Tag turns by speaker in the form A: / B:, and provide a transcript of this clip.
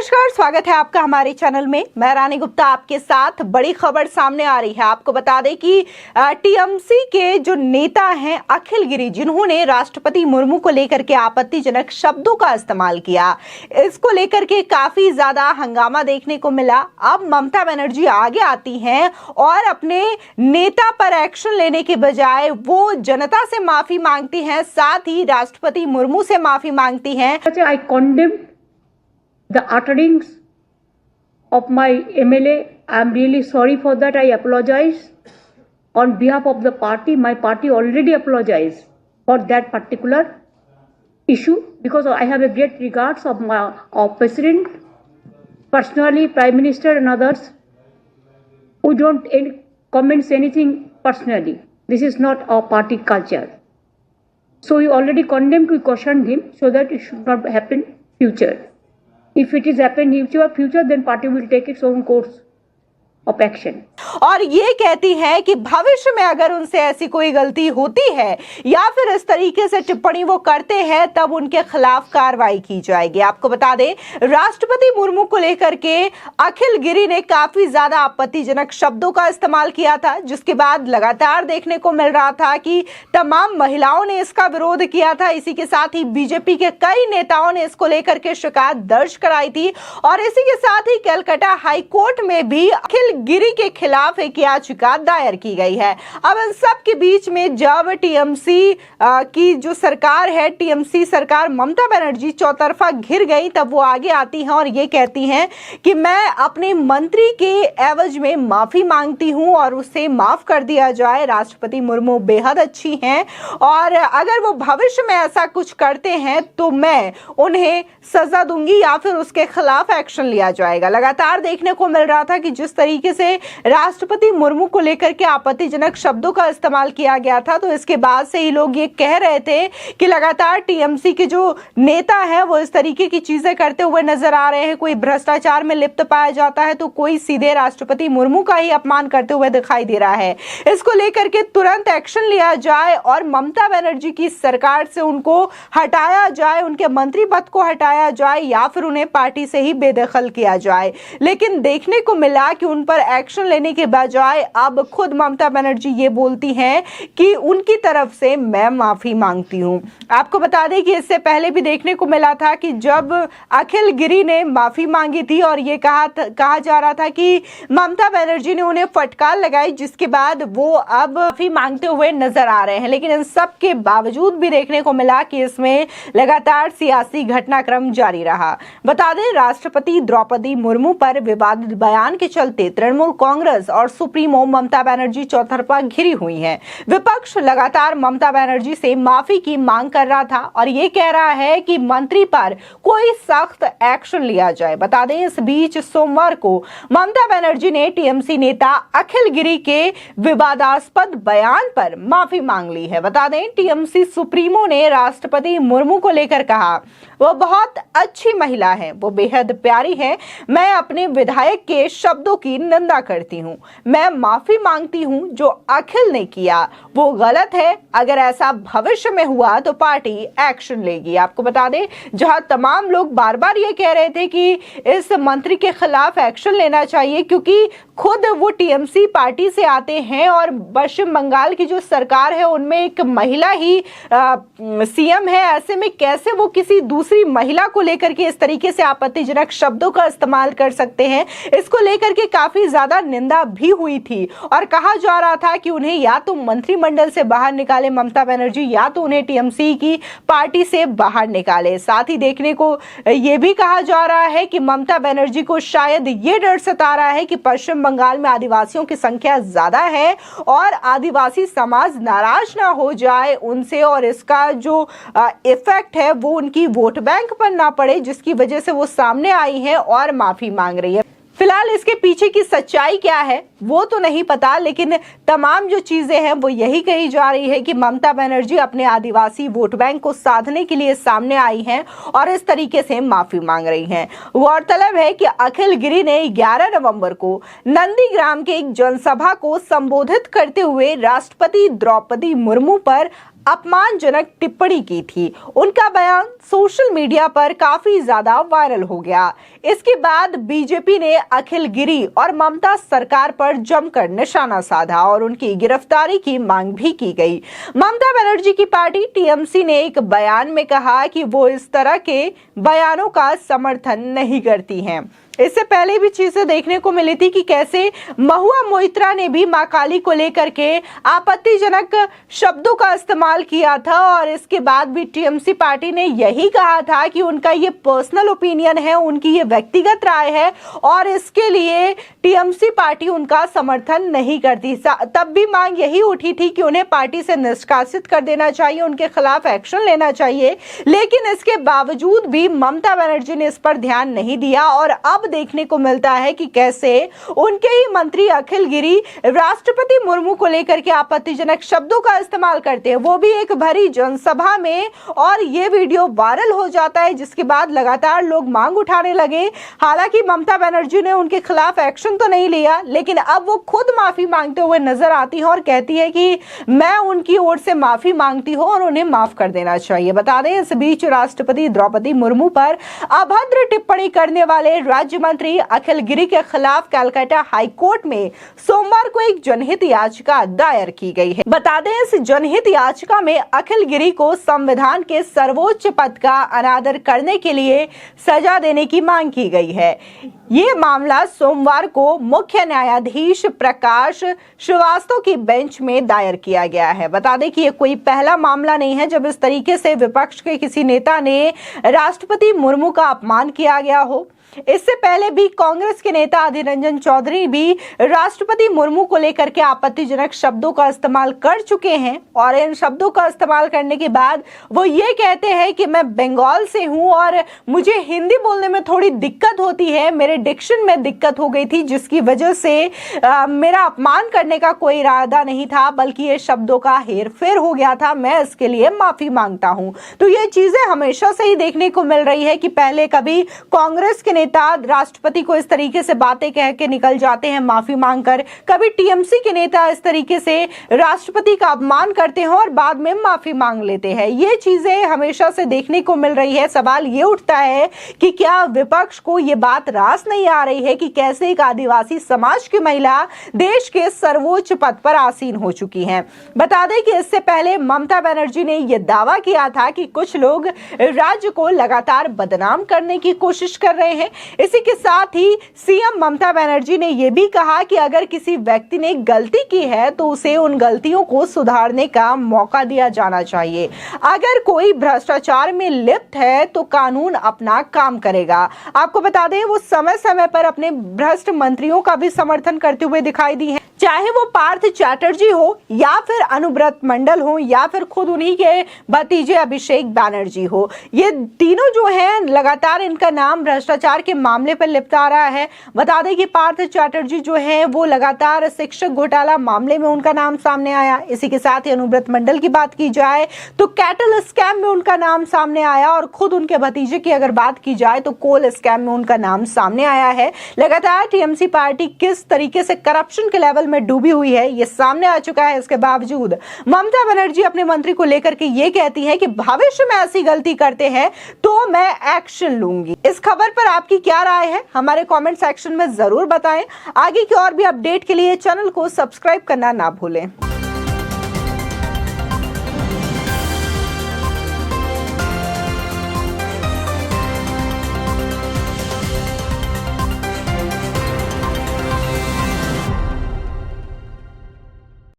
A: नमस्कार, स्वागत है आपका हमारे चैनल में। मैं रानी गुप्ता आपके साथ। बड़ी खबर सामने आ रही है। आपको बता दें कि टीएमसी के जो नेता हैं अखिल गिरी, जिन्होंने राष्ट्रपति मुर्मू को लेकर के आपत्तिजनक शब्दों का इस्तेमाल किया, इसको लेकर के काफी ज्यादा हंगामा देखने को मिला। अब ममता बनर्जी आगे आती हैं और अपने नेता पर एक्शन लेने के बजाय वो जनता से माफी मांगती हैं, साथ ही राष्ट्रपति मुर्मू से माफी मांगती हैं।
B: I condemn the utterings of my MLA. I am really sorry for that. I apologize on behalf of the party. My party already apologized for that particular issue because I have a great regards of President, personally, Prime Minister and others who don't comments anything personally. This is not our party culture. So we already condemned, we cautioned him so that it should not happen future. If it is happen in future, then party will take its own course of action.
A: और ये कहती है कि भविष्य में अगर उनसे ऐसी कोई गलती होती है या फिर इस तरीके से टिप्पणी वो करते हैं, तब उनके खिलाफ कार्रवाई की जाएगी। आपको बता दें, राष्ट्रपति मुर्मू को लेकर के अखिल गिरी ने काफी ज्यादा आपत्तिजनक शब्दों का इस्तेमाल किया था, जिसके बाद लगातार देखने को मिल रहा था कि तमाम महिलाओं ने इसका विरोध किया था। इसी के साथ ही बीजेपी के कई नेताओं ने इसको लेकर के शिकायत दर्ज कराई थी और इसी के साथ ही कलकत्ता हाई कोर्ट में भी अखिल गिरी के खिलाफ एक याचिका दायर की गई है। अब इन सब के बीच में जब टीएमसी की जो सरकार है, टीएमसी सरकार ममता बनर्जी चौतरफा घिर गई, तब वो आगे आती हैं और ये कहती हैं कि मैं अपने मंत्री के एवज में माफी मांगती हूं और उसे माफ कर दिया जाए। राष्ट्रपति मुर्मू बेहद अच्छी हैं और अगर वो भविष्य में ऐसा कुछ करते हैं तो मैं उन्हें सजा दूंगी या फिर उसके खिलाफ एक्शन लिया जाएगा। लगातार देखने को मिल रहा था कि जिस तरीके से राष्ट्रपति मुर्मू को लेकर के आपत्तिजनक शब्दों का इस्तेमाल किया गया था, तो इसके बाद से ही लोग ये कह रहे थे कि लगातार टीएमसी के जो नेता है वो इस तरीके की चीजें करते हुए नजर आ रहे हैं। कोई भ्रष्टाचार में लिप्त पाया जाता है तो कोई सीधे राष्ट्रपति मुर्मू का ही अपमान करते हुए दिखाई दे रहा है। इसको लेकर के तुरंत एक्शन लिया जाए और ममता बनर्जी की सरकार से उनको हटाया जाए, उनके मंत्री पद को हटाया जाए या फिर उन्हें पार्टी से ही बेदखल किया जाए। लेकिन देखने को मिला कि उन पर एक्शन लेने के बजाय अब खुद ममता बनर्जी ये बोलती हैं कि उनकी तरफ से मैं माफी मांगती हूं। आपको बता दें कि इससे पहले भी देखने को मिला था कि जब अखिल गिरी ने माफी मांगी थी और ये कहा जा रहा था कि ममता बनर्जी ने उन्हें फटकार लगाई, जिसके बाद वो अब माफी मांगते हुए नजर आ रहे हैं। लेकिन इन सब के बावजूद भी देखने को मिला कि इसमें लगातार सियासी घटनाक्रम जारी रहा। बता दें, राष्ट्रपति द्रौपदी मुर्मू पर विवादित बयान के चलते तृणमूल कांग्रेस और सुप्रीमो ममता बनर्जी चौतरफा घिरी हुई हैं। विपक्ष लगातार ममता बनर्जी से माफी की मांग कर रहा था और ये कह रहा है कि मंत्री पर कोई सख्त एक्शन लिया जाए। बता दें, इस बीच सोमवार को ममता बनर्जी ने टीएमसी नेता अखिल गिरी के विवादास्पद बयान पर माफी मांग ली है। बता दें, टीएमसी सुप्रीमो ने राष्ट्रपति मुर्मू को लेकर कहा, वो बहुत अच्छी महिला है, वो बेहद प्यारी है। मैं अपने विधायक के शब्दों की निंदा करती हूँ। मैं माफी मांगती हूँ। जो अखिल ने किया वो गलत है। अगर ऐसा भविष्य में हुआ तो पार्टी एक्शन लेगी। आपको बता दें, जहां तमाम लोग बार बार ये कह रहे थे कि इस मंत्री के खिलाफ एक्शन लेना चाहिए क्योंकि खुद वो टीएमसी पार्टी से आते हैं और पश्चिम बंगाल की जो सरकार है उनमें एक महिला ही सीएम है। ऐसे में कैसे वो किसी दूसरी महिला को लेकर के इस तरीके से आपत्तिजनक शब्दों का इस्तेमाल कर सकते हैं। इसको लेकर के काफी ज्यादा निंदा भी हुई थी और कहा जा रहा था कि उन्हें या तो मंत्रिमंडल से बाहर निकाले ममता बनर्जी या तो उन्हें टीएमसी की पार्टी से बाहर निकाले। साथ ही देखने को यह भी कहा जा रहा है कि ममता बनर्जी को शायद ये डर सता रहा है कि पश्चिम बंगाल में आदिवासियों की संख्या ज्यादा है और आदिवासी समाज नाराज ना हो जाए उनसे और इसका जो इफेक्ट है वो उनकी वोट बैंक पर ना पड़े, जिसकी वजह से वो सामने आई है और माफी मांग रही है। फिलहाल इसके पीछे की सच्चाई क्या है वो तो नहीं पता, लेकिन तमाम जो चीजें हैं वो यही कही जा रही है कि ममता बनर्जी अपने आदिवासी वोट बैंक को साधने के लिए सामने आई हैं और इस तरीके से माफी मांग रही हैं। गौरतलब है कि अखिल गिरी ने 11 नवंबर को नंदीग्राम के एक जनसभा को संबोधित करते हुए राष्ट्रपति द्रौपदी मुर्मू पर अपमानजनक टिप्पणी की थी। उनका बयान सोशल मीडिया पर काफी ज्यादा वायरल हो गया। इसके बाद बीजेपी ने अखिल गिरी और ममता सरकार पर जमकर निशाना साधा और उनकी गिरफ्तारी की मांग भी की गई। ममता बनर्जी की पार्टी टीएमसी ने एक बयान में कहा कि वो इस तरह के बयानों का समर्थन नहीं करती हैं। इससे पहले भी चीजें देखने को मिली थी कि कैसे महुआ मोइत्रा ने भी मां काली को लेकर के आपत्तिजनक शब्दों का इस्तेमाल किया था और इसके बाद भी टीएमसी पार्टी ने यही कहा था कि उनका ये पर्सनल ओपिनियन है, उनकी ये व्यक्तिगत राय है और इसके लिए टीएमसी पार्टी उनका समर्थन नहीं करती। तब भी मांग यही उठी थी कि उन्हें पार्टी से निष्कासित कर देना चाहिए, उनके खिलाफ एक्शन लेना चाहिए, लेकिन इसके बावजूद भी ममता बनर्जी ने इस पर ध्यान नहीं दिया और अब देखने को मिलता है कि कैसे उनके ही मंत्री अखिल गिरी राष्ट्रपति मुर्मू को लेकर के आपत्तिजनक शब्दों का इस्तेमाल करते हैं, वो भी एक भरी जनसभा में, और ये वीडियो वायरल हो जाता है जिसके बाद लगातार लोग मांग उठाने लगे। हालांकि ममता बनर्जी ने उनके खिलाफ एक्शन तो नहीं लिया, लेकिन अब वो खुद माफी मांगते हुए नजर आती है और कहती है कि मैं उनकी ओर से माफी मांगती हूं और उन्हें माफ कर देना चाहिए। बता दें, इस बीच राष्ट्रपति द्रौपदी मुर्मू पर अभद्र टिप्पणी करने वाले राज्य मंत्री अखिल गिरी के खिलाफ कलकत्ता हाईकोर्ट में सोमवार को एक जनहित याचिका दायर की गई है। बता दें, इस जनहित याचिका में अखिल गिरी को संविधान के सर्वोच्च पद का अनादर करने के लिए सजा देने की मांग की गई है। ये मामला सोमवार को मुख्य न्यायाधीश प्रकाश श्रीवास्तव की बेंच में दायर किया गया है। बता दें कि ये कोई पहला मामला नहीं है जब इस तरीके से विपक्ष के किसी नेता ने राष्ट्रपति मुर्मू का अपमान किया गया हो। इससे पहले भी कांग्रेस के नेता अधीर रंजन चौधरी भी राष्ट्रपति मुर्मू को लेकर के आपत्तिजनक शब्दों का इस्तेमाल कर चुके हैं और इन शब्दों का इस्तेमाल करने के बाद वो ये कहते हैं कि मैं बंगाल से हूं और मुझे हिंदी बोलने में थोड़ी दिक्कत होती है, मेरे डिक्शन में दिक्कत हो गई थी जिसकी वजह से मेरा अपमान करने का कोई इरादा नहीं था, बल्कि ये शब्दों का हेरफेर हो गया था, मैं इसके लिए माफी मांगता हूं। तो ये चीजें हमेशा से ही देखने को मिल रही है कि पहले कभी कांग्रेस के नेता राष्ट्रपति को इस तरीके से बातें कह के निकल जाते हैं माफी मांगकर, कभी टीएमसी के नेता इस तरीके से राष्ट्रपति का अपमान करते हैं और बाद में माफी मांग लेते हैं। ये चीजें हमेशा से देखने को मिल रही है। सवाल ये उठता है कि क्या विपक्ष को ये बात रास नहीं आ रही है कि कैसे एक आदिवासी समाज की महिला देश के सर्वोच्च पद पर आसीन हो चुकी है। बता दें कि इससे पहले ममता बनर्जी ने यह दावा किया था कि कुछ लोग राज्य को लगातार बदनाम करने की कोशिश कर रहे हैं। इसी के साथ ही सीएम ममता बनर्जी ने यह भी कहा कि अगर किसी व्यक्ति ने गलती की है तो उसे उन गलतियों को सुधारने का मौका दिया जाना चाहिए। अगर कोई भ्रष्टाचार में लिप्त है तो कानून अपना काम करेगा। आपको बता दें, वो समय समय पर अपने भ्रष्ट मंत्रियों का भी समर्थन करते हुए दिखाई दी है, चाहे वो पार्थ चैटर्जी हो या फिर अनुव्रत मंडल हो या फिर खुद उन्हीं के भतीजे अभिषेक बैनर्जी हो। ये तीनों जो हैं लगातार इनका नाम भ्रष्टाचार के मामले पर लिपटा रहा है। बता दें कि पार्थ चैटर्जी जो है वो लगातार शिक्षक घोटाला मामले में उनका नाम सामने आया। इसी के साथ ही अनुव्रत मंडल की बात की जाए तो कैटल स्कैम में उनका नाम सामने आया और खुद उनके भतीजे की अगर बात की जाए तो कोल स्कैम में उनका नाम सामने आया है। लगातार टीएमसी पार्टी किस तरीके से करप्शन के लेवल में डूबी हुई है ये सामने आ चुका है। इसके बावजूद ममता बनर्जी अपने मंत्री को लेकर के ये कहती है कि भविष्य में ऐसी गलती करते हैं तो मैं एक्शन लूंगी। इस खबर पर आपकी क्या राय है हमारे कमेंट सेक्शन में जरूर बताएं। आगे की और भी अपडेट के लिए चैनल को सब्सक्राइब करना ना भूलें।